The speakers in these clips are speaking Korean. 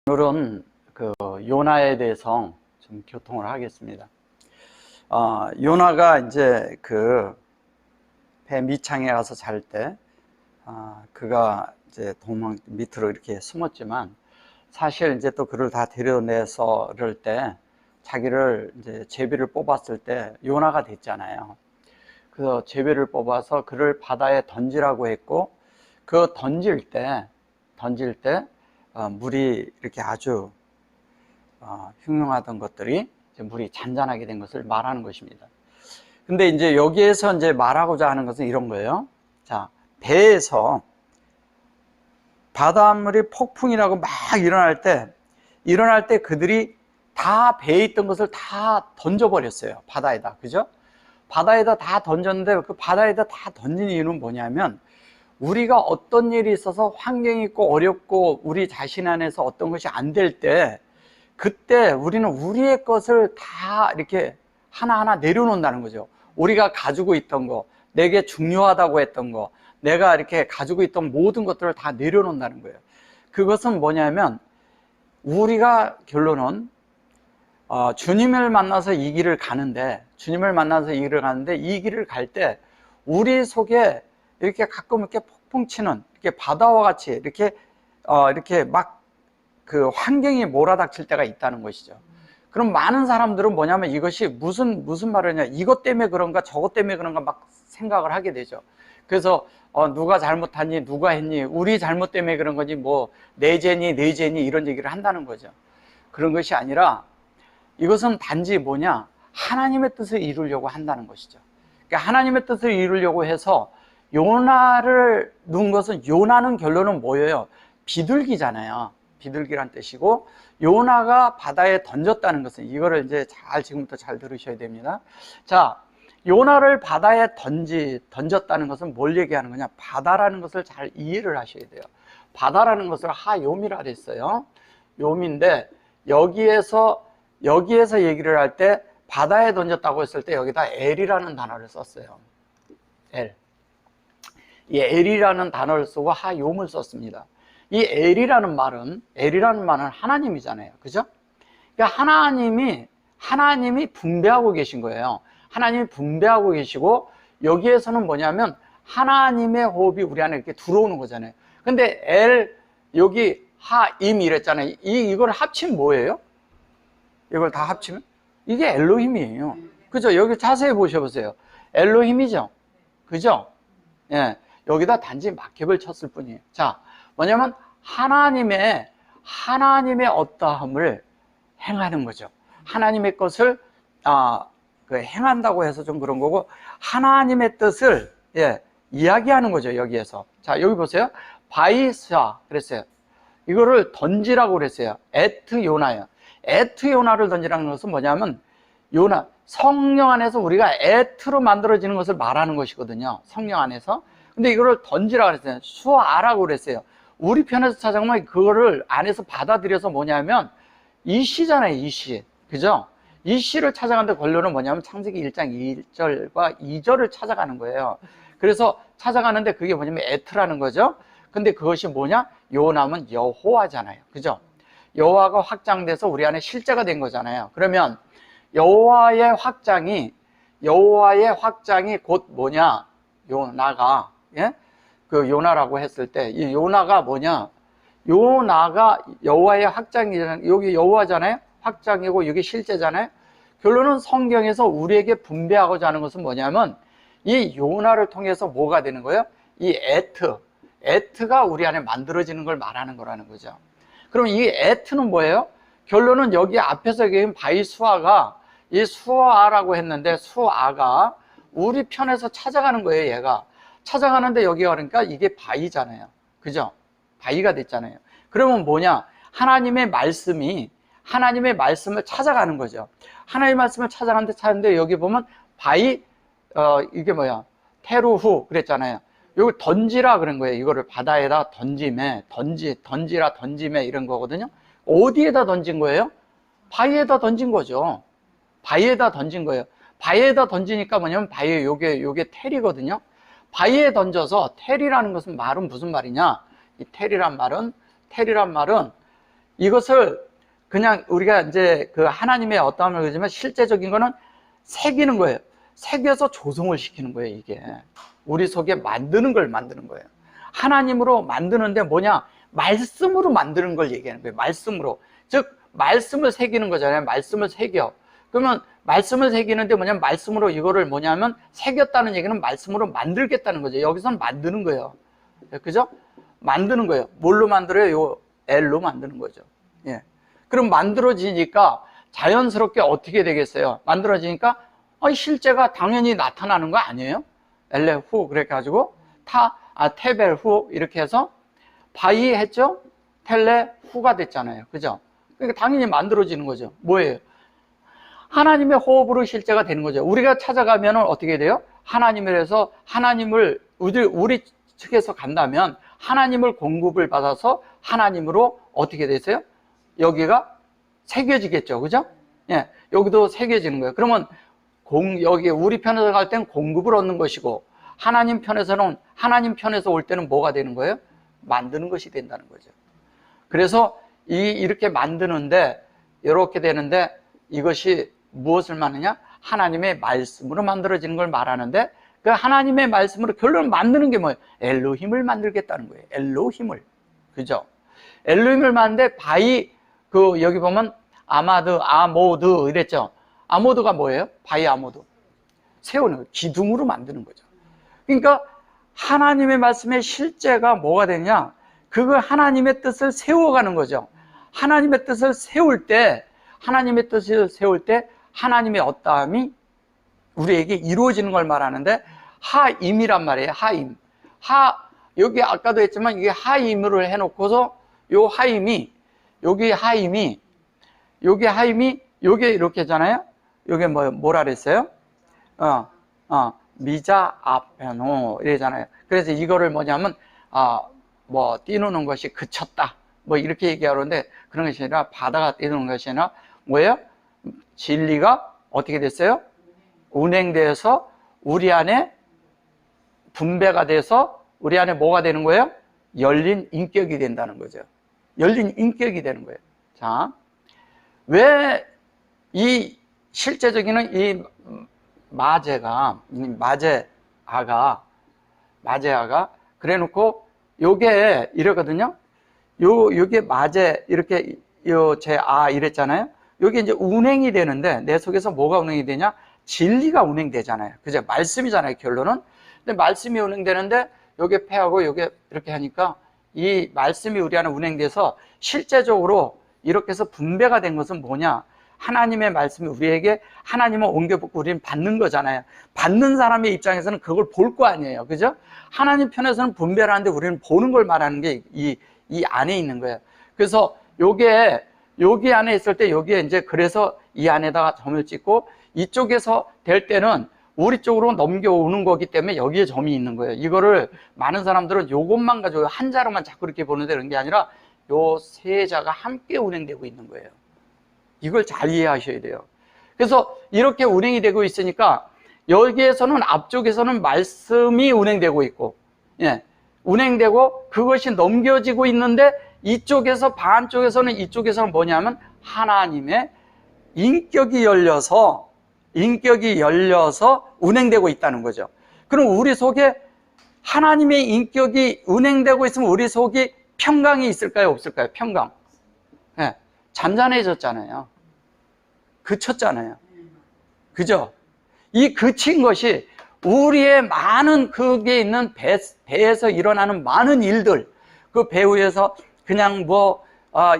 오늘은 요나에 대해서 좀 교통을 하겠습니다. 요나가 이제 배 밑창에 가서 잘 때, 그가 이제 도망 밑으로 이렇게 숨었지만, 사실 이제 또 그를 다 데려내서 그럴 때, 자기를 이제 제비를 뽑았을 때 요나가 됐잖아요. 그래서 제비를 뽑아서 그를 바다에 던지라고 했고, 그 던질 때 물이 이렇게 아주 흉흉하던 것들이 이제 물이 잔잔하게 된 것을 말하는 것입니다. 근데 이제 여기에서 이제 말하고자 하는 것은 이런 거예요. 자, 배에서 바닷물이 폭풍이라고 막 일어날 때 그들이 다 배에 있던 것을 다 던져버렸어요. 바다에다. 그죠? 바다에다 다 던졌는데 그 바다에다 다 던진 이유는 뭐냐면, 우리가 어떤 일이 있어서 환경이 있고 어렵고 우리 자신 안에서 어떤 것이 안 될 때, 그때 우리는 우리의 것을 다 이렇게 하나하나 내려놓는다는 거죠. 우리가 가지고 있던 거, 내게 중요하다고 했던 거, 내가 이렇게 가지고 있던 모든 것들을 다 내려놓는다는 거예요. 그것은 뭐냐면, 우리가 결론은 주님을 만나서 이 길을 가는데, 이 길을 갈 때 우리 속에 이렇게 가끔 이렇게 폭풍 치는, 이렇게 바다와 같이 이렇게 막 그 환경이 몰아닥칠 때가 있다는 것이죠. 그럼 많은 사람들은 뭐냐면, 이것이 무슨 말이냐, 이것 때문에 그런가 저것 때문에 그런가 막 생각을 하게 되죠. 그래서 누가 잘못하니, 누가 했니, 우리 잘못 때문에 그런 거지, 뭐 내 죄니 이런 얘기를 한다는 거죠. 그런 것이 아니라, 이것은 단지 뭐냐, 하나님의 뜻을 이루려고 한다는 것이죠. 그러니까 하나님의 뜻을 이루려고 해서 요나를 누운 것은, 요나는 결론은 뭐예요? 비둘기잖아요. 비둘기란 뜻이고, 요나가 바다에 던졌다는 것은, 이거를 이제 지금부터 잘 들으셔야 됩니다. 자, 요나를 바다에 던졌다는 것은 뭘 얘기하는 거냐? 바다라는 것을 잘 이해를 하셔야 돼요. 바다라는 것을 하요미라 그랬어요. 요미인데, 여기에서 얘기를 할 때 바다에 던졌다고 했을 때 여기다 엘이라는 단어를 썼어요. 엘. 이 엘이라는 단어를 쓰고 하요을 썼습니다. 이 엘이라는 말은 하나님이잖아요. 그죠? 그러니까 하나님이 분배하고 계신 거예요. 하나님이 분배하고 계시고, 여기에서는 뭐냐면 하나님의 호흡이 우리 안에 이렇게 들어오는 거잖아요. 근데 엘, 여기 하임 이랬잖아요. 이걸 합치면 뭐예요? 이걸 다 합치면 이게 엘로힘이에요. 그죠? 여기 자세히 보셔보세요. 엘로힘이죠. 그죠? 예. 여기다 단지 마켓을 쳤을 뿐이에요. 자, 뭐냐면 하나님의 어떠함을 행하는 거죠. 하나님의 것을 행한다고 해서 좀 그런 거고, 하나님의 뜻을 이야기하는 거죠. 여기에서. 자, 여기 보세요. 바이스아 그랬어요. 이거를 던지라고 그랬어요. 에트 요나요. 에트 요나를 던지라는 것은 뭐냐면, 요나, 성령 안에서 우리가 에트로 만들어지는 것을 말하는 것이거든요. 성령 안에서. 근데 이거를 던지라고 그랬어요. 수아라고 그랬어요. 우리 편에서 찾아보면 그거를 안에서 받아들여서 뭐냐면, 이시잖아요, 이시. 그죠? 이시를 찾아가는데 권료는 뭐냐면, 창세기 1장 1절과 2절을 찾아가는 거예요. 그래서 찾아가는데 그게 뭐냐면 에트라는 거죠. 근데 그것이 뭐냐? 요나면 여호와잖아요. 그죠? 여호와가 확장돼서 우리 안에 실제가 된 거잖아요. 그러면 여호와의 확장이 곧 뭐냐? 요나가, 그 요나라고 했을 때, 이 요나가 뭐냐? 요나가 여호와의 확장이잖아요. 여기 여호와잖아요. 확장이고 여기 실제잖아요. 결론은 성경에서 우리에게 분배하고자 하는 것은 뭐냐면, 이 요나를 통해서 뭐가 되는 거예요? 이 에트가 우리 안에 만들어지는 걸 말하는 거라는 거죠. 그럼 이 에트는 뭐예요? 결론은 여기 앞에서 얘기한 바이수아가, 이 수아라고 했는데, 수아가 우리 편에서 찾아가는 거예요. 얘가 찾아가는데, 여기가 그러니까 이게 바이잖아요. 그죠? 바이가 됐잖아요. 그러면 뭐냐? 하나님의 말씀을 찾아가는 거죠. 하나님의 말씀을 찾아가는데 여기 보면 바이, 이게 뭐야? 테루후 그랬잖아요. 이걸 던지라 그런 거예요. 이거를 바다에다 던지라 이런 거거든요. 어디에다 던진 거예요? 바위에다 던진 거죠. 바위에다 던진 거예요. 바위에다 던지니까 뭐냐면, 바위에 요게 텔이거든요. 바위에 던져서, 텔이라는 것은 말은 무슨 말이냐? 이 텔이란 말은 이것을 그냥 우리가 이제 그 하나님의 어떠함을 그러지만 실제적인 거는 새기는 거예요. 새겨서 조성을 시키는 거예요. 이게 우리 속에 만드는 걸 만드는 거예요. 하나님으로 만드는데 뭐냐? 말씀으로 만드는 걸 얘기하는 거예요. 말씀으로. 즉 말씀을 새기는 거잖아요. 말씀을 새겨. 그러면 말씀을 새기는데 뭐냐면 말씀으로 이거를 뭐냐면 새겼다는 얘기는 말씀으로 만들겠다는 거죠. 여기서는 만드는 거예요. 그죠? 만드는 거예요. 뭘로 만들어요? 요 L로 만드는 거죠. 예. 그럼 만들어지니까 자연스럽게 어떻게 되겠어요? 만들어지니까 실제가 당연히 나타나는 거 아니에요? 엘레 후 그렇게 가지고 테벨 후 이렇게 해서 바이 했죠? 텔레 후가 됐잖아요. 그죠? 그러니까 당연히 만들어지는 거죠. 뭐예요? 하나님의 호흡으로 실제가 되는 거죠. 우리가 찾아가면 어떻게 돼요? 하나님을 해서 하나님을 우리 측에서 간다면 하나님을 공급을 받아서 하나님으로 어떻게 되세요? 여기가 새겨지겠죠. 그죠? 예, 여기도 새겨지는 거예요. 그러면 여기 우리 편에서 갈 땐 공급을 얻는 것이고 하나님 편에서 올 때는 뭐가 되는 거예요? 만드는 것이 된다는 거죠. 그래서 이렇게 만드는데 이렇게 되는데 이것이 무엇을 말하느냐? 하나님의 말씀으로 만들어지는 걸 말하는데 그 하나님의 말씀으로 결론 만드는 게 뭐예요? 엘로힘을 만들겠다는 거예요. 엘로힘을. 그죠? 엘로힘을 만드는데 여기 보면 아모드 이랬죠. 아모드가 뭐예요? 바이 아모드. 세우는 기둥으로 만드는 거죠. 그러니까 하나님의 말씀의 실제가 뭐가 되냐? 그거 하나님의 뜻을 세워가는 거죠. 하나님의 뜻을 세울 때 하나님의 어떠함이 우리에게 이루어지는 걸 말하는데 하임이란 말이에요. 하임. 여기 아까도 했지만 이게 하임으로 해놓고서 여기 하임이 이렇게 하잖아요. 여기 뭐라 그랬어요? 미자 아페노 이러잖아요. 그래서 이거를 뭐냐면 뛰노는 것이 그쳤다. 이렇게 얘기하는데 그런 것이 아니라 바다가 뛰노는 것이 아니라 뭐예요? 진리가 어떻게 됐어요? 운행돼서 우리 안에 분배가 돼서 우리 안에 뭐가 되는 거예요? 열린 인격이 된다는 거죠. 열린 인격이 되는 거예요. 자, 왜 이 실제적인 이 마제아가 그래 놓고 요게 이러거든요. 요게 마제 이렇게 이랬잖아요. 요게 이제 운행이 되는데 내 속에서 뭐가 운행이 되냐? 진리가 운행되잖아요. 그죠? 말씀이잖아요, 결론은. 근데 말씀이 운행되는데 요게 폐하고 요게 이렇게 하니까 이 말씀이 우리 안에 운행돼서 실제적으로 이렇게 해서 분배가 된 것은 뭐냐? 하나님의 말씀이 우리에게 하나님을 옮겨붙고 우리는 받는 거잖아요. 받는 사람의 입장에서는 그걸 볼 거 아니에요. 그죠? 하나님 편에서는 분배를 하는데 우리는 보는 걸 말하는 게 이 안에 있는 거예요. 그래서 여기 안에 있을 때 여기에 이제 그래서 이 안에다가 점을 찍고 이쪽에서 될 때는 우리 쪽으로 넘겨오는 거기 때문에 여기에 점이 있는 거예요. 이거를 많은 사람들은 요것만 가지고 한 자로만 자꾸 이렇게 보는데 그런 게 아니라 요 세 자가 함께 운행되고 있는 거예요. 이걸 잘 이해하셔야 돼요. 그래서 이렇게 운행이 되고 있으니까 여기에서는 앞쪽에서는 말씀이 운행되고 있고 운행되고 그것이 넘겨지고 있는데 이쪽에서 반쪽에서는 이쪽에서는 뭐냐면 하나님의 인격이 열려서 운행되고 있다는 거죠. 그럼 우리 속에 하나님의 인격이 운행되고 있으면 우리 속이 평강이 있을까요? 없을까요? 평강. 잔잔해졌잖아요. 그쳤잖아요. 그죠? 이 그친 것이 우리의 많은 그게 있는 배에서 일어나는 많은 일들, 그 배 위에서 그냥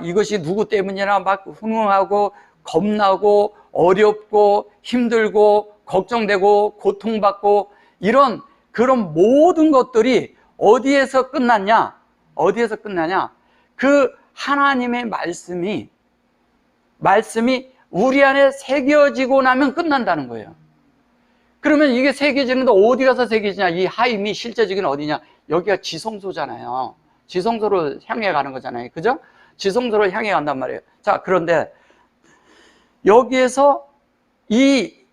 이것이 누구 때문이나 막 흥흥하고 겁나고 어렵고 힘들고 걱정되고 고통받고 이런 그런 모든 것들이 어디에서 끝났냐? 그 하나님의 말씀이 우리 안에 새겨지고 나면 끝난다는 거예요. 그러면 이게 새겨지는데 어디 가서 새겨지냐? 이 하임이 실제적인 어디냐? 여기가 지성소잖아요. 지성소를 향해 가는 거잖아요. 그죠? 지성소를 향해 간단 말이에요. 자, 그런데 여기에서 이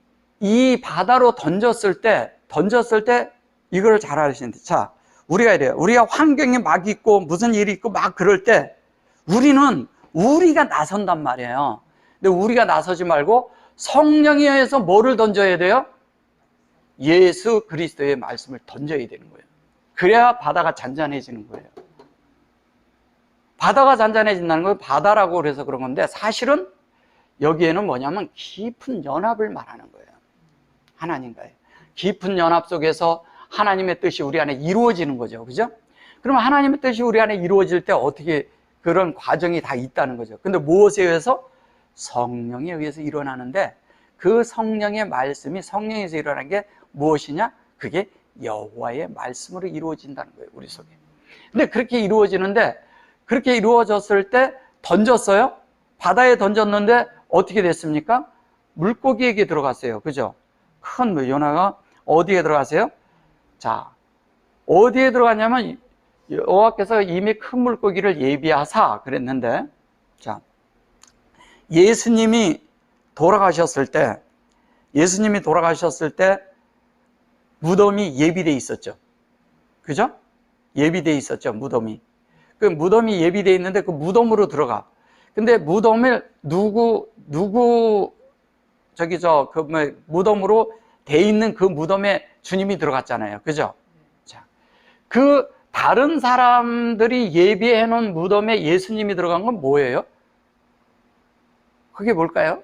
바다로 던졌을 때 이거를 잘 아시는데, 자, 우리가 이래요. 우리가 환경에 막 있고 무슨 일이 있고 막 그럴 때 우리는 우리가 나선단 말이에요. 근데 우리가 나서지 말고 성령에 의해서 뭐를 던져야 돼요? 예수 그리스도의 말씀을 던져야 되는 거예요. 그래야 바다가 잔잔해지는 거예요. 바다가 잔잔해진다는 건 바다라고 그래서 그런 건데, 사실은 여기에는 뭐냐면 깊은 연합을 말하는 거예요. 하나님과의 깊은 연합 속에서 하나님의 뜻이 우리 안에 이루어지는 거죠. 그죠? 그러면 하나님의 뜻이 우리 안에 이루어질 때 어떻게 그런 과정이 다 있다는 거죠. 근데 무엇에 의해서? 성령에 의해서 일어나는데, 그 성령의 말씀이 성령에서 일어난 게 무엇이냐? 그게 여호와의 말씀으로 이루어진다는 거예요, 우리 속에. 근데 그렇게 이루어지는데, 그렇게 이루어졌을 때 던졌어요? 바다에 던졌는데 어떻게 됐습니까? 물고기에게 들어갔어요. 그죠? 큰 요나가 어디에 들어가세요? 자, 어디에 들어갔냐면 여호와께서 이미 큰 물고기를 예비하사 그랬는데, 자, 예수님이 돌아가셨을 때 무덤이 예비되어 있었죠. 그죠? 예비되어 있었죠, 무덤이. 그 무덤이 예비되어 있는데 그 무덤으로 들어가. 근데 무덤을 무덤으로 돼 있는 그 무덤에 주님이 들어갔잖아요. 그죠? 자, 그 다른 사람들이 예비해 놓은 무덤에 예수님이 들어간 건 뭐예요? 그게 뭘까요?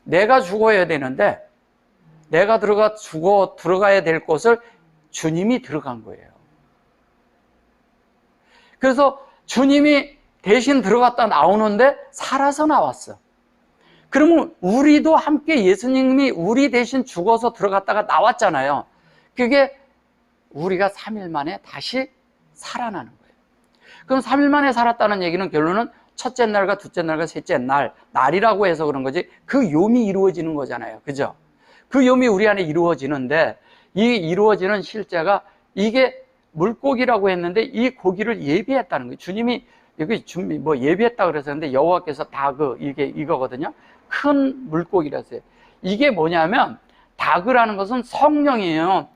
내가 죽어야 되는데, 내가 들어가야 될 곳을 주님이 들어간 거예요. 그래서 주님이 대신 들어갔다 나오는데 살아서 나왔어. 그러면 우리도 함께 예수님이 우리 대신 죽어서 들어갔다가 나왔잖아요. 그게 우리가 3일 만에 다시 살아나는 거예요. 그럼 3일 만에 살았다는 얘기는 결론은 첫째 날과 둘째 날과 셋째 날이라고 해서 그런 거지, 그 요미 이루어지는 거잖아요. 그죠? 그 요미 우리 안에 이루어지는데, 이 이루어지는 실제가 이게 물고기라고 했는데 이 고기를 예비했다는 거예요. 주님이 여기 예비했다 그랬었는데 여호와께서 이거거든요. 큰 물고기라서요. 이게 뭐냐면, 다그라는 것은 성령이에요.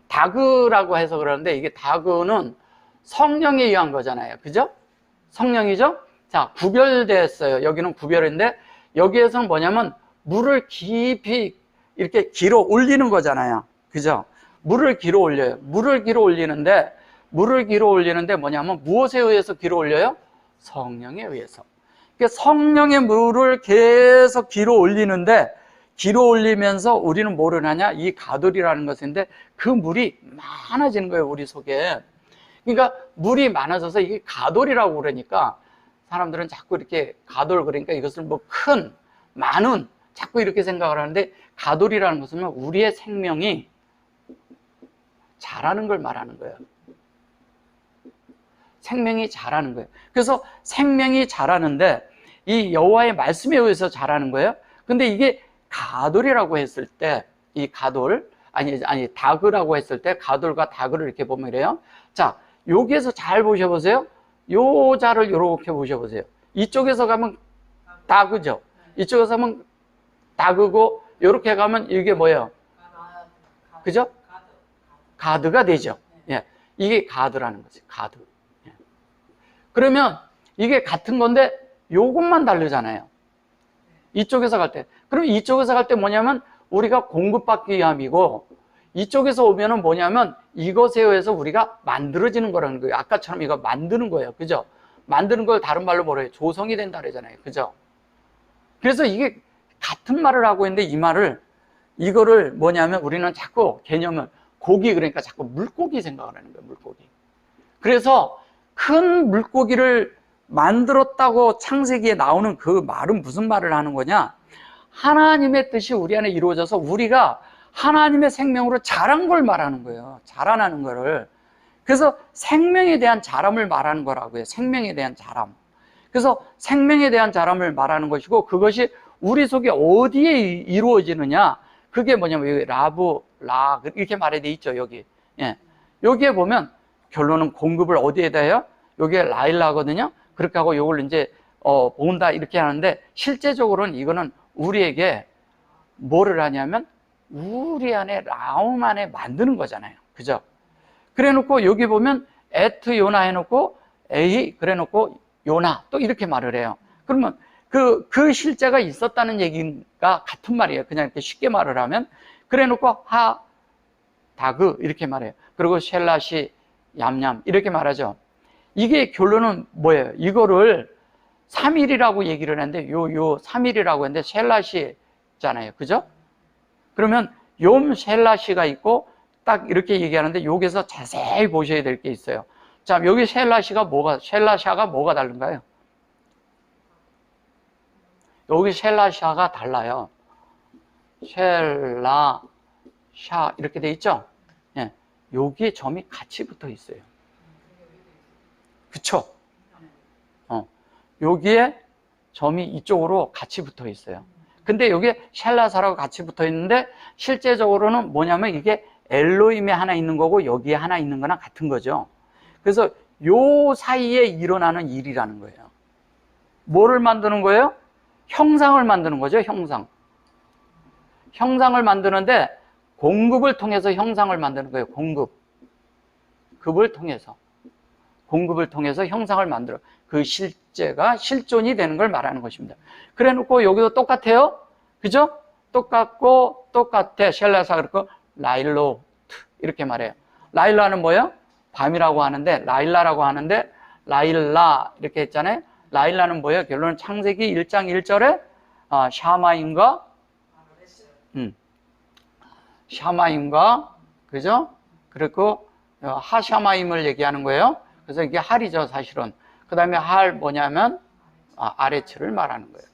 다그라고 해서 그러는데, 이게 다그는 성령에 의한 거잖아요. 그죠? 성령이죠? 자, 구별됐어요. 여기는 구별인데, 여기에서는 뭐냐면 물을 깊이 이렇게 길어 올리는 거잖아요. 그죠? 물을 길어 올려요. 물을 길어 올리는데 뭐냐면 무엇에 의해서 길어 올려요? 성령에 의해서. 그러니까 성령의 물을 계속 길어 올리는데, 길어 올리면서 우리는 뭐를 하냐? 이 가돌이라는 것인데 그 물이 많아지는 거예요, 우리 속에. 그러니까 물이 많아져서 이게 가돌이라고 그러니까 사람들은 자꾸 이렇게 가돌, 그러니까 이것을 뭐 큰, 많은, 자꾸 이렇게 생각을 하는데, 가돌이라는 것은 우리의 생명이 자라는 걸 말하는 거예요. 생명이 자라는 거예요. 그래서 생명이 자라는데 이 여호와의 말씀에 의해서 자라는 거예요. 근데 이게 가돌이라고 했을 때, 이 가돌, 다그라고 했을 때, 가돌과 다그를 이렇게 보면 이래요. 자, 여기에서 잘 보셔보세요. 요 자를 이렇게 보셔보세요. 이쪽에서 가면 다그죠. 이쪽에서 가면 다그고, 이렇게 가면 이게 뭐예요? 그죠? 가드가 되죠. 예. 이게 가드라는 거지, 가드. 예. 그러면 이게 같은 건데 요것만 다르잖아요. 이쪽에서 갈 때. 그럼 이쪽에서 갈 때 뭐냐면 우리가 공급받기 위함이고, 이쪽에서 오면은 뭐냐면 이것에 의해서 우리가 만들어지는 거라는 거예요. 아까처럼 이거 만드는 거예요. 그죠? 만드는 걸 다른 말로 뭐라 해요? 조성이 된다 그러잖아요. 그죠? 그래서 이게 같은 말을 하고 있는데, 이거를 뭐냐면 우리는 자꾸 개념을 고기, 그러니까 자꾸 물고기 생각을 하는 거예요, 물고기. 그래서 큰 물고기를 만들었다고 창세기에 나오는 그 말은 무슨 말을 하는 거냐? 하나님의 뜻이 우리 안에 이루어져서 우리가 하나님의 생명으로 자란 걸 말하는 거예요. 자라나는 거를. 그래서 생명에 대한 자람을 말하는 거라고요. 생명에 대한 자람. 그래서 생명에 대한 자람을 말하는 것이고, 그것이 우리 속에 어디에 이루어지느냐? 그게 뭐냐면 여기 라 이렇게 말해 돼 있죠, 여기. 예. 여기에 보면 결론은 공급을 어디에다 해요? 여기에 라일라거든요. 그렇게 하고 요걸 이제 본다 이렇게 하는데, 실제적으로는 이거는 우리에게 뭐를 하냐면 우리 안에 라움 안에 만드는 거잖아요. 그죠? 그래 놓고 여기 보면 에트 요나 해 놓고 에이 그래 놓고 요나 또 이렇게 말을 해요. 그러면 그 실제가 있었다는 얘기가 같은 말이에요. 그냥 이렇게 쉽게 말을 하면. 그래 놓고 다그 이렇게 말해요. 그리고 셸라시 얌얌 이렇게 말하죠. 이게 결론은 뭐예요? 이거를 3일이라고 얘기를 했는데 요 3일이라고 했는데 셸라시잖아요. 그죠? 그러면 욤 셸라시가 있고 딱 이렇게 얘기하는데 여기서 자세히 보셔야 될 게 있어요. 자, 여기 셸라샤가 뭐가 다른가요? 여기 셸라샤가 달라요. 셸라샤 이렇게 돼 있죠? 예. 여기에 점이 같이 붙어 있어요. 그쵸? 여기에 점이 이쪽으로 같이 붙어 있어요. 근데 여기에 셸라사라고 같이 붙어 있는데 실제적으로는 뭐냐면 이게 엘로힘에 하나 있는 거고 여기에 하나 있는 거나 같은 거죠. 그래서 요 사이에 일어나는 일이라는 거예요. 뭐를 만드는 거예요? 형상을 만드는 거죠. 형상을 만드는데 공급을 통해서 형상을 만드는 거예요. 공급을 통해서 형상을 만들어. 그 실제가 실존이 되는 걸 말하는 것입니다. 그래 놓고 여기도 똑같아요. 그죠? 똑같아. 셸라사 그렇고 라일로트 이렇게 말해요. 라일라는 뭐예요? 밤이라고 하는데 라일라라고 하는데 라일라 이렇게 했잖아요. 라일라는 뭐예요? 결론은 창세기 1장 1절에 샤마임과 그죠? 그리고 하샤마임을 얘기하는 거예요. 그래서 이게 할이죠, 사실은. 그 다음에 할 뭐냐면 아레츠를 말하는 거예요.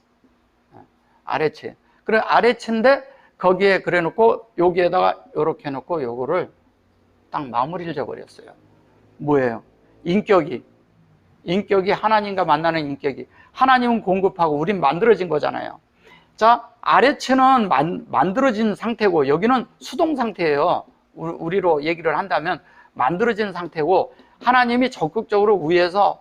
아레츠. 그래 아레츠인데 거기에 그래 놓고 여기에다가 이렇게 놓고 요거를 딱 마무리를 져버렸어요. 뭐예요? 인격이 하나님과 만나는 인격이. 하나님은 공급하고 우린 만들어진 거잖아요. 자, 아레츠는 만들어진 상태고 여기는 수동 상태예요. 우리로 얘기를 한다면 만들어진 상태고 하나님이 적극적으로 위에서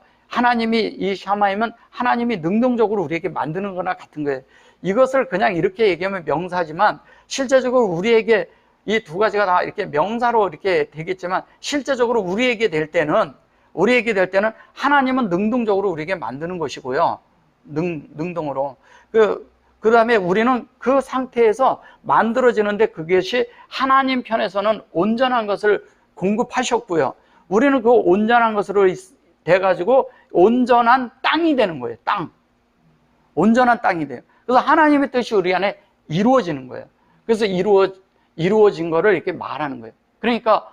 이 샤마임은 하나님이 능동적으로 우리에게 만드는 거나 같은 거예요. 이것을 그냥 이렇게 얘기하면 명사지만 실제적으로 우리에게 이 두 가지가 다 이렇게 명사로 이렇게 되겠지만 실제적으로 우리에게 될 때는 하나님은 능동적으로 우리에게 만드는 것이고요. 능동으로. 그 다음에 우리는 그 상태에서 만들어지는데 그것이 하나님 편에서는 온전한 것을 공급하셨고요. 우리는 그 온전한 것으로 돼가지고 온전한 땅이 되는 거예요. 온전한 땅이 돼요. 그래서 하나님의 뜻이 우리 안에 이루어지는 거예요. 그래서 이루어진 거를 이렇게 말하는 거예요. 그러니까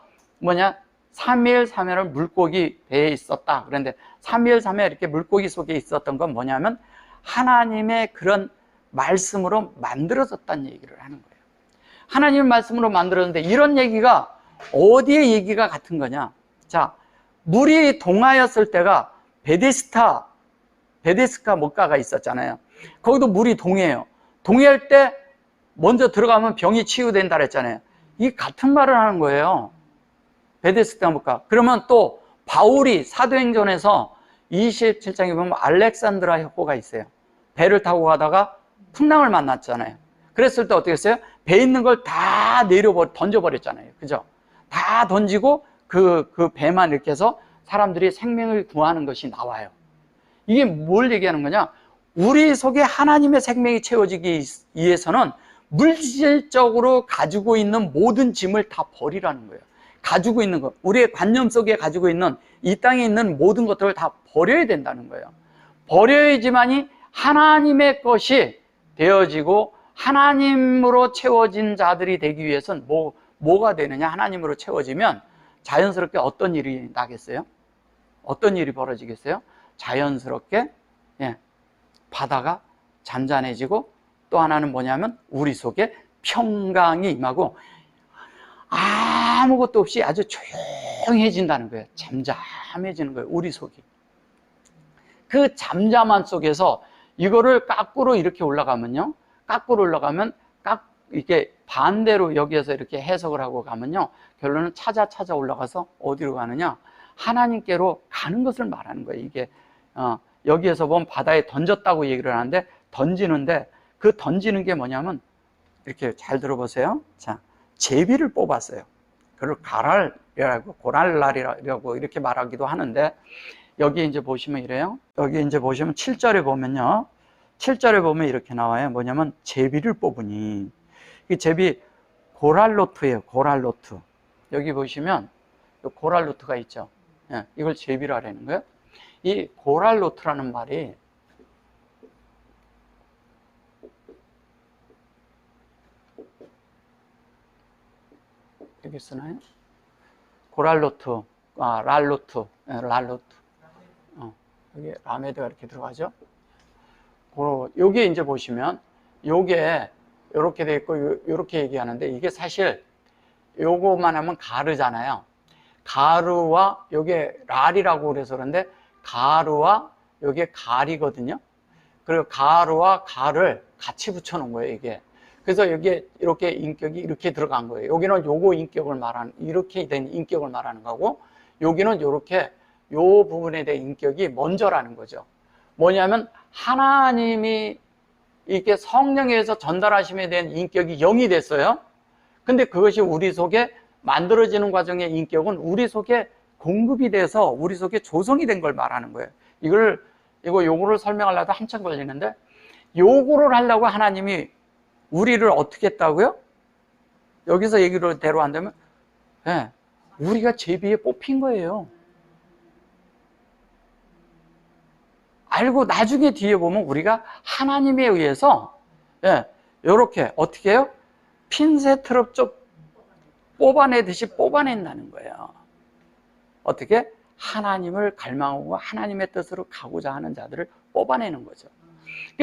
삼위일삼위는 물고기 배에 있었다. 그런데 삼위일삼위 이렇게 물고기 속에 있었던 건 뭐냐면 하나님의 그런 말씀으로 만들어졌다는 얘기를 하는 거예요. 하나님의 말씀으로 만들어졌는데 이런 얘기가 어디에 얘기가 같은 거냐? 자, 물이 동하였을 때가 베데스카 목가가 있었잖아요. 거기도 물이 동해요. 동해할 때 먼저 들어가면 병이 치유된다 그랬잖아요. 이게 같은 말을 하는 거예요. 베데스다 목가. 그러면 또 바울이 사도행전에서 27장에 보면 알렉산드라 혁고가 있어요. 배를 타고 가다가 풍랑을 만났잖아요. 그랬을 때 어떻게 했어요? 배에 있는 걸 다 던져버렸잖아요. 그죠? 다 던지고 그 배만 이렇게 해서 사람들이 생명을 구하는 것이 나와요. 이게 뭘 얘기하는 거냐? 우리 속에 하나님의 생명이 채워지기 위해서는 물질적으로 가지고 있는 모든 짐을 다 버리라는 거예요. 가지고 있는 것, 우리의 관념 속에 가지고 있는 이 땅에 있는 모든 것들을 다 버려야 된다는 거예요. 버려야지만이 하나님의 것이 되어지고 하나님으로 채워진 자들이 되기 위해서는 뭐가 되느냐? 하나님으로 채워지면 자연스럽게 어떤 일이 나겠어요? 어떤 일이 벌어지겠어요? 자연스럽게 바다가 잔잔해지고 또 하나는 뭐냐면 우리 속에 평강이 임하고 아무것도 없이 아주 조용해진다는 거예요. 잠잠해지는 거예요. 우리 속이. 그 잠잠한 속에서 이거를 거꾸로 이렇게 올라가면요. 거꾸로 올라가면 이렇게 반대로 여기에서 이렇게 해석을 하고 가면요. 결론은 찾아 올라가서 어디로 가느냐? 하나님께로 가는 것을 말하는 거예요. 이게 여기에서 보면 바다에 던졌다고 얘기를 하는데 던지는데 그 던지는 게 뭐냐면 이렇게 잘 들어보세요. 자, 제비를 뽑았어요. 그걸 고랄날이라고 이렇게 말하기도 하는데 여기 이제 보시면 이래요. 여기 이제 보시면 7절에 보면요. 7절에 보면 이렇게 나와요. 뭐냐면 제비를 뽑으니. 이 제비 고랄로트예요. 고랄로트. 여기 보시면 고랄로트가 있죠. 예, 이걸 제비라 하는 거예요. 이 고랄로트라는 말이 여기 쓰나요? 고랄로트, 랄로트, 랄로트. 여기 라메드가 이렇게 들어가죠. 요게 이제 보시면 요게 요렇게 돼 있고 요렇게 얘기하는데 이게 사실 요거만 하면 가르잖아요. 가르와 요게 랄이라고 그래서 그런데 가르와 요게 갈이거든요. 그리고 가르와 갈을 같이 붙여 놓은 거예요, 이게. 그래서 여기에 이렇게 인격이 이렇게 들어간 거예요. 여기는 요거 인격을 말하는, 이렇게 된 인격을 말하는 거고, 여기는 요렇게 요 부분에 대한 인격이 먼저라는 거죠. 뭐냐면 하나님이 이렇게 성령에 의해서 전달하심에 대한 인격이 0이 됐어요. 근데 그것이 우리 속에 만들어지는 과정의 인격은 우리 속에 공급이 돼서 우리 속에 조성이 된 걸 말하는 거예요. 요거를 설명하려다 한참 걸리는데, 요거를 하려고 하나님이 우리를 어떻게 했다고요? 여기서 얘기를 대로 한다면, 네, 우리가 제비에 뽑힌 거예요. 알고 나중에 뒤에 보면 우리가 하나님에 의해서, 네, 요렇게 어떻게 해요? 핀셋으로 좀 뽑아내듯이 뽑아낸다는 거예요. 어떻게? 하나님을 갈망하고 하나님의 뜻으로 가고자 하는 자들을 뽑아내는 거죠.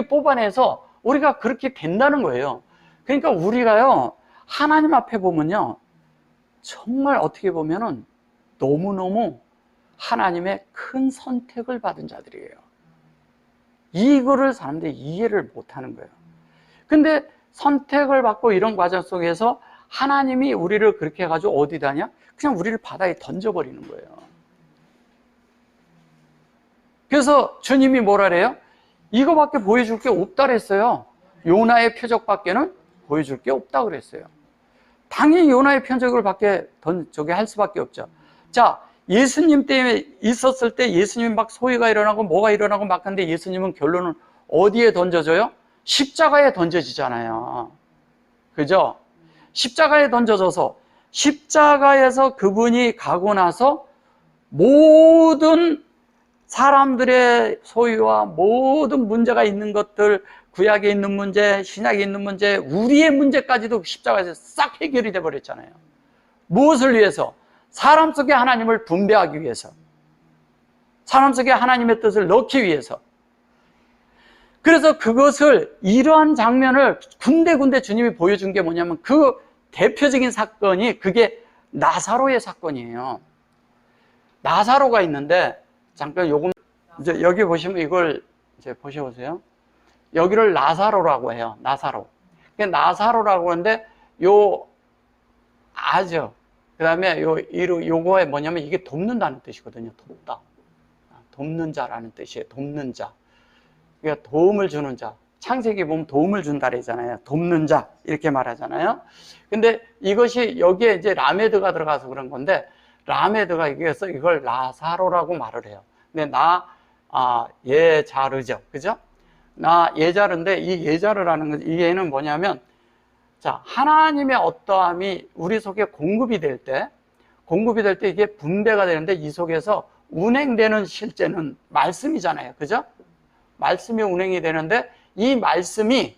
뽑아내서 우리가 그렇게 된다는 거예요. 그러니까 우리가요, 하나님 앞에 보면요, 정말 어떻게 보면은 너무너무 하나님의 큰 선택을 받은 자들이에요. 이거를 사람들이 이해를 못하는 거예요. 근데 선택을 받고 이런 과정 속에서 하나님이 우리를 그렇게 해가지고 어디다냐? 그냥 우리를 바다에 던져버리는 거예요. 그래서 주님이 뭐라 그래요? 이거밖에 보여줄 게 없다 그랬어요. 요나의 표적밖에는 보여줄 게 없다 그랬어요. 당연히 요나의 표적을 저게 할 수밖에 없죠. 자, 예수님 때문에 있었을 때 예수님 막 소위가 일어나고 뭐가 일어나고 막 하는데 예수님은 결론은 어디에 던져져요? 십자가에 던져지잖아요. 그죠? 십자가에 던져져서 십자가에서 그분이 가고 나서 모든 사람들의 소유와 모든 문제가 있는 것들, 구약에 있는 문제, 신약에 있는 문제, 우리의 문제까지도 십자가에서 싹 해결이 돼버렸잖아요. 무엇을 위해서? 사람 속에 하나님을 분배하기 위해서, 사람 속에 하나님의 뜻을 넣기 위해서. 그래서 그것을, 이러한 장면을 군데군데 주님이 보여준 게 뭐냐면 그 대표적인 사건이 그게 나사로의 사건이에요. 나사로가 있는데, 잠깐 요금, 이제 여기 보시면 이걸 이제 보셔보세요. 여기를 나사로라고 해요. 나사로. 나사로라고 하는데, 그 다음에 요거에 뭐냐면 이게 돕는다는 뜻이거든요. 돕다. 돕는 자라는 뜻이에요. 돕는 자. 그러니까 도움을 주는 자. 창세기 보면 도움을 준다 그러잖아요. 돕는 자. 이렇게 말하잖아요. 근데 이것이 여기에 이제 라메드가 들어가서 그런 건데, 라메드가 여기에서 이걸 나사로라고 말을 해요. 근데 예자르죠. 그죠? 예자르인데 이 예자르라는 건, 이 예는 뭐냐면, 자, 하나님의 어떠함이 우리 속에 공급이 될 때 이게 분배가 되는데 이 속에서 운행되는 실제는 말씀이잖아요. 그죠? 말씀이 운행이 되는데 이 말씀이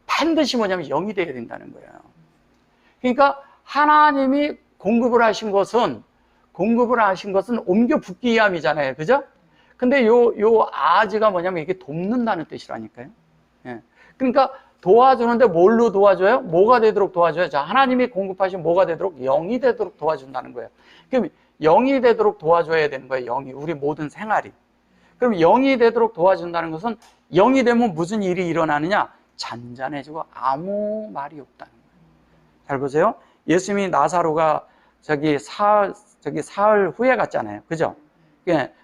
반드시 뭐냐면 영이 되어야 된다는 거예요. 그러니까 하나님이 공급을 하신 것은 옮겨 붓기 위함이잖아요. 그죠? 근데 요 아지가 뭐냐면 이게 돕는다는 뜻이라니까요. 예. 그러니까 도와주는데 뭘로 도와줘요? 뭐가 되도록 도와줘요? 자, 하나님이 공급하신 뭐가 되도록? 영이 되도록 도와준다는 거예요. 그럼 영이 되도록 도와줘야 되는 거예요. 영이. 우리 모든 생활이. 그럼 영이 되도록 도와준다는 것은, 영이 되면 무슨 일이 일어나느냐? 잔잔해지고 아무 말이 없다는 거예요. 잘 보세요. 예수님이 나사로가 사흘 후에 갔잖아요. 그죠?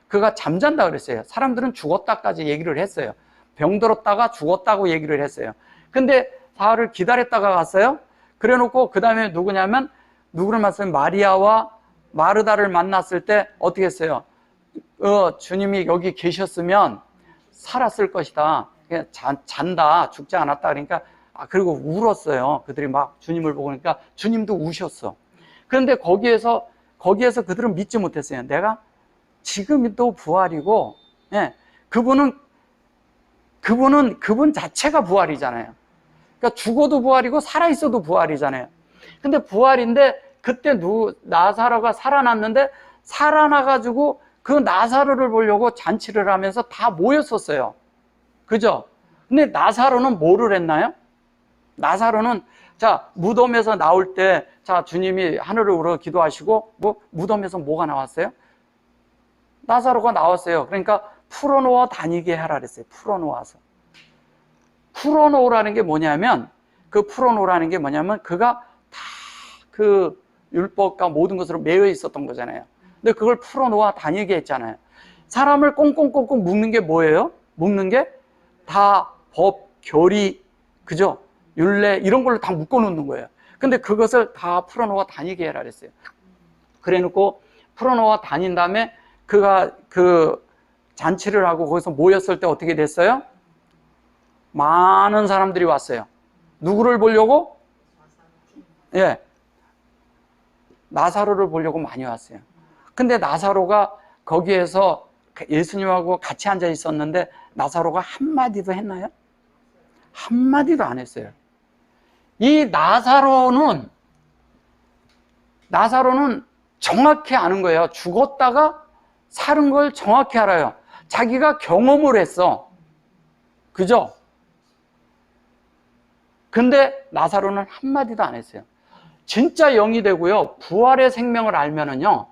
그가 잠잔다 그랬어요. 사람들은 죽었다까지 얘기를 했어요. 병들었다가 죽었다고 얘기를 했어요. 근데 사흘을 기다렸다가 갔어요. 그래 놓고 그 다음에 누구를 만났어요? 마리아와 마르다를 만났을 때 어떻게 했어요? 주님이 여기 계셨으면 살았을 것이다. 그냥 잔다, 죽지 않았다. 그러니까, 그리고 울었어요. 그들이 막 주님을 보고 그러니까 주님도 우셨어. 그런데 거기에서 그들은 믿지 못했어요. 내가 지금도 부활이고, 예, 그분 자체가 부활이잖아요. 그러니까 죽어도 부활이고 살아있어도 부활이잖아요. 근데 부활인데 그때 나사로가 살아났는데 살아나가지고 그 나사로를 보려고 잔치를 하면서 다 모였었어요. 그죠? 근데 나사로는 뭐를 했나요? 나사로는 자 무덤에서 나올 때 자 주님이 하늘을 우러 기도하시고 무덤에서 뭐가 나왔어요? 나사로가 나왔어요. 그러니까 풀어놓아 다니게 하라 그랬어요. 풀어놓아서. 풀어놓으라는 게 뭐냐면 그가 다 그 율법과 모든 것으로 매여 있었던 거잖아요. 근데 그걸 풀어놓아 다니게 했잖아요. 사람을 꽁꽁꽁꽁 묶는 게 뭐예요? 묶는 게 다 법, 교리, 그죠? 율례 이런 걸로 다 묶어놓는 거예요. 근데 그것을 다 풀어놓아 다니게 해라 그랬어요. 그래놓고 풀어놓아 다닌 다음에 그가 그 잔치를 하고 거기서 모였을 때 어떻게 됐어요? 많은 사람들이 왔어요. 누구를 보려고? 예. 나사로를 보려고 많이 왔어요. 근데 나사로가 거기에서 예수님하고 같이 앉아 있었는데 나사로가 한마디도 했나요? 한마디도 안 했어요. 이 나사로는 정확히 아는 거예요. 죽었다가 사는 걸 정확히 알아요. 자기가 경험을 했어. 그죠? 근데 나사로는 한마디도 안 했어요. 진짜 영이 되고요. 부활의 생명을 알면은요.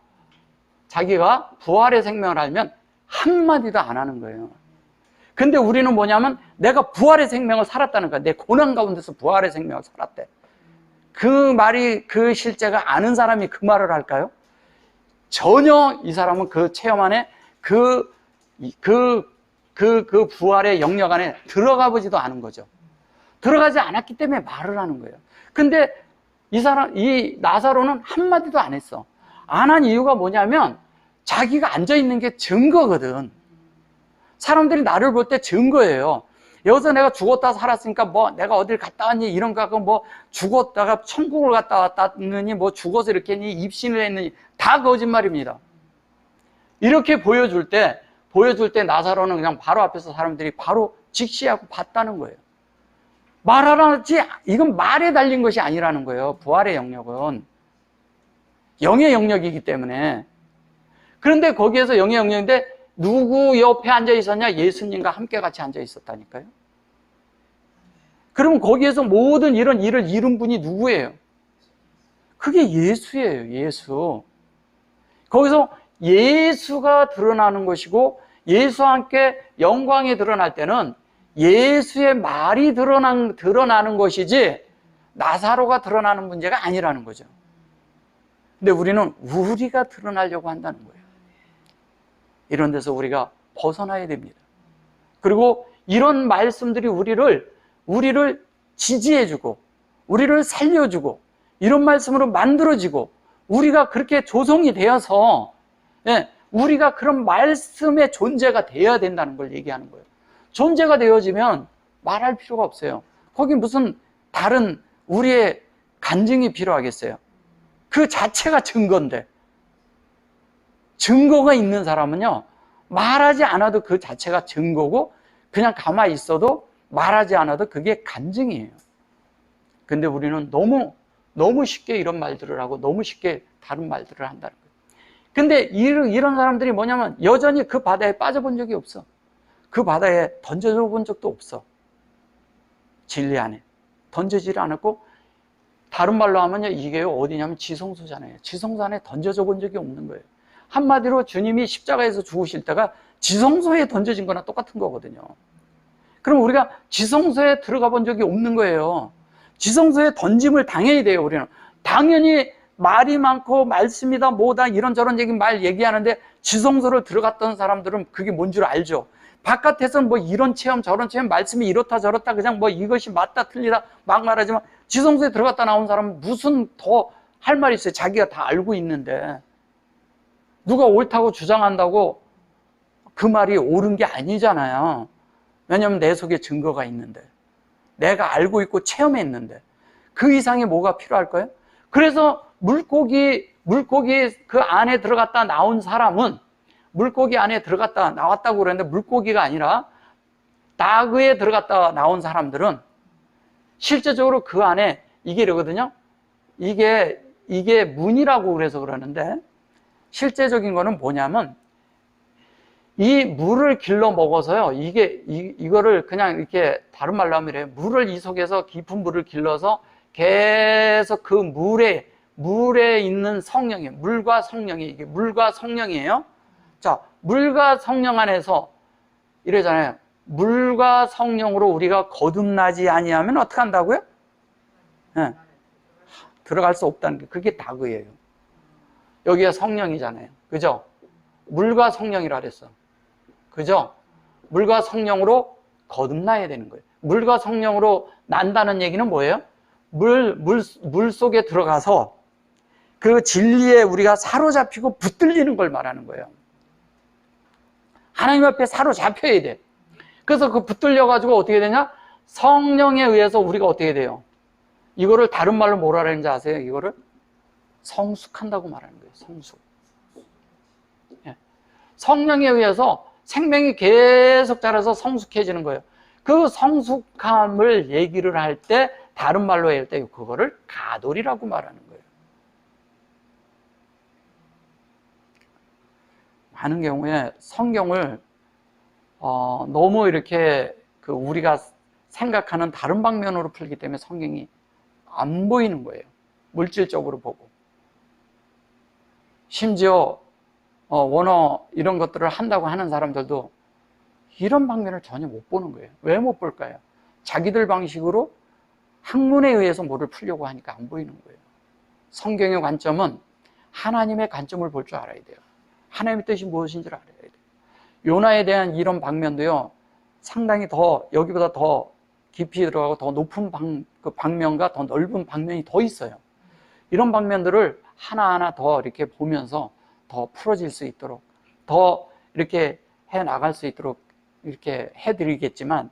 자기가 부활의 생명을 알면 한마디도 안 하는 거예요. 근데 우리는 뭐냐면 내가 부활의 생명을 살았다는 거야. 내 고난 가운데서 부활의 생명을 살았대. 그 말이 그 실제가 아는 사람이 그 말을 할까요? 전혀 이 사람은 그 체험 안에 그 부활의 영역 안에 들어가 보지도 않은 거죠. 들어가지 않았기 때문에 말을 하는 거예요. 근데 이 나사로는 한마디도 안 했어. 안 한 이유가 뭐냐면 자기가 앉아있는 게 증거거든. 사람들이 나를 볼 때 증거예요. 여기서 내가 죽었다 살았으니까 뭐 내가 어딜 갔다 왔니 이런 거 하고 뭐 죽었다가 천국을 갔다 왔다느니 뭐 죽어서 이렇게 했니 입신을 했느니 다 거짓말입니다. 이렇게 보여줄 때 나사로는 그냥 바로 앞에서 사람들이 바로 직시하고 봤다는 거예요. 말하라지 이건 말에 달린 것이 아니라는 거예요. 부활의 영역은 영의 영역이기 때문에. 그런데 거기에서 영의 영역인데 누구 옆에 앉아 있었냐? 예수님과 함께 같이 앉아 있었다니까요. 그러면 거기에서 모든 이런 일을 이룬 분이 누구예요? 그게 예수예요. 예수. 거기서 예수가 드러나는 것이고 예수와 함께 영광이 드러날 때는 예수의 말이 드러나는 것이지 나사로가 드러나는 문제가 아니라는 거죠. 근데 우리는 우리가 드러나려고 한다는 거예요. 이런 데서 우리가 벗어나야 됩니다. 그리고 이런 말씀들이 우리를 지지해주고 우리를 살려주고 이런 말씀으로 만들어지고 우리가 그렇게 조성이 되어서 우리가 그런 말씀의 존재가 되어야 된다는 걸 얘기하는 거예요. 존재가 되어지면 말할 필요가 없어요. 거기 무슨 다른 우리의 간증이 필요하겠어요. 그 자체가 증거인데 증거가 있는 사람은요 말하지 않아도 그 자체가 증거고 그냥 가만히 있어도 말하지 않아도 그게 간증이에요. 근데 우리는 너무 쉽게 이런 말들을 하고 너무 쉽게 다른 말들을 한다는 거예요. 근데 이런 사람들이 뭐냐면 여전히 그 바다에 빠져본 적이 없어. 그 바다에 던져져 본 적도 없어. 진리 안에 던져지를 않았고 다른 말로 하면요 이게 어디냐면 지성소잖아요. 지성소 안에 던져져 본 적이 없는 거예요. 한마디로 주님이 십자가에서 죽으실 때가 지성소에 던져진 거나 똑같은 거거든요. 그럼 우리가 지성소에 들어가 본 적이 없는 거예요. 지성소에 던짐을 당연히 돼요. 우리는 당연히 말이 많고 말씀이다 뭐다 이런저런 말 얘기하는데 지성소를 들어갔던 사람들은 그게 뭔 줄 알죠. 바깥에서는 뭐 이런 체험 저런 체험 말씀이 이렇다 저렇다 그냥 뭐 이것이 맞다 틀리다 막 말하지만 지성소에 들어갔다 나온 사람은 무슨 더 할 말이 있어요. 자기가 다 알고 있는데 누가 옳다고 주장한다고 그 말이 옳은 게 아니잖아요. 왜냐하면 내 속에 증거가 있는데, 내가 알고 있고 체험했는데 그 이상의 뭐가 필요할까요? 그래서 물고기 그 안에 들어갔다 나온 사람은, 물고기 안에 들어갔다 나왔다고 그랬는데 물고기가 아니라 나그에 들어갔다 나온 사람들은 실제적으로 그 안에 이게 이러거든요. 이게 문이라고 그래서 그러는데, 실제적인 거는 뭐냐면 이 물을 길러 먹어서요. 이거를 그냥 이렇게 다른 말로 하면 이래요. 물을 이 속에서 깊은 물을 길러서 계속 그 물에 있는 성령이, 물과 성령이, 이게 물과 성령이에요. 자, 물과 성령 안에서 이러잖아요. 물과 성령으로 우리가 거듭나지 아니하면 어떻게 한다고요? 네. 들어갈 수 없다는 게, 그게 다그예요. 여기가 성령이잖아요. 그죠? 물과 성령이라 그랬어. 그죠? 물과 성령으로 거듭나야 되는 거예요. 물과 성령으로 난다는 얘기는 뭐예요? 물 속에 들어가서 그 진리에 우리가 사로잡히고 붙들리는 걸 말하는 거예요. 하나님 앞에 사로잡혀야 돼. 그래서 그 붙들려가지고 어떻게 되냐? 성령에 의해서 우리가 어떻게 돼요? 이거를 다른 말로 뭐라 그러는지 아세요? 이거를 성숙한다고 말하는 거예요. 성숙. 예. 성령에 의해서 생명이 계속 자라서 성숙해지는 거예요. 그 성숙함을 얘기를 할 때, 다른 말로 할 때 그거를 가돌이라고 말하는 거예요. 많은 경우에 성경을 너무 이렇게 우리가 생각하는 다른 방면으로 풀기 때문에 성경이 안 보이는 거예요. 물질적으로 보고. 심지어 원어 이런 것들을 한다고 하는 사람들도 이런 방면을 전혀 못 보는 거예요. 왜 못 볼까요? 자기들 방식으로 학문에 의해서 뭐를 풀려고 하니까 안 보이는 거예요. 성경의 관점은 하나님의 관점을 볼 줄 알아야 돼요. 하나님의 뜻이 무엇인지를 알아야 돼요. 요나에 대한 이런 방면도요, 상당히 더 여기보다 더 깊이 들어가고 더 높은 방면과 더 넓은 방면이 더 있어요. 이런 방면들을 하나하나 더 이렇게 보면서 더 풀어질 수 있도록, 더 이렇게 해 나갈 수 있도록 이렇게 해드리겠지만,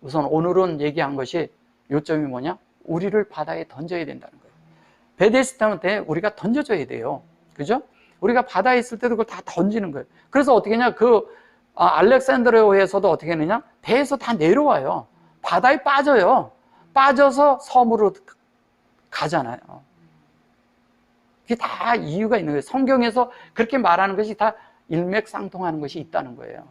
우선 오늘은 얘기한 것이 요점이 뭐냐? 우리를 바다에 던져야 된다는 거예요. 베데스다 때 우리가 던져줘야 돼요. 그죠? 우리가 바다에 있을 때도 그걸 다 던지는 거예요. 그래서 어떻게 했냐? 알렉산드리아에서도 어떻게 했느냐? 배에서 다 내려와요. 바다에 빠져요. 빠져서 섬으로 가잖아요. 그게 다 이유가 있는 거예요. 성경에서 그렇게 말하는 것이 다 일맥상통하는 것이 있다는 거예요.